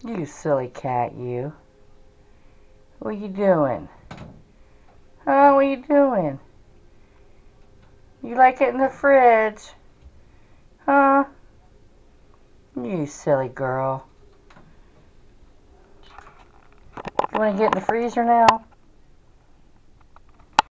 You silly cat, you. What you doing? Huh, what you doing? You like it in the fridge? Huh? You silly girl. You want to get in the freezer now?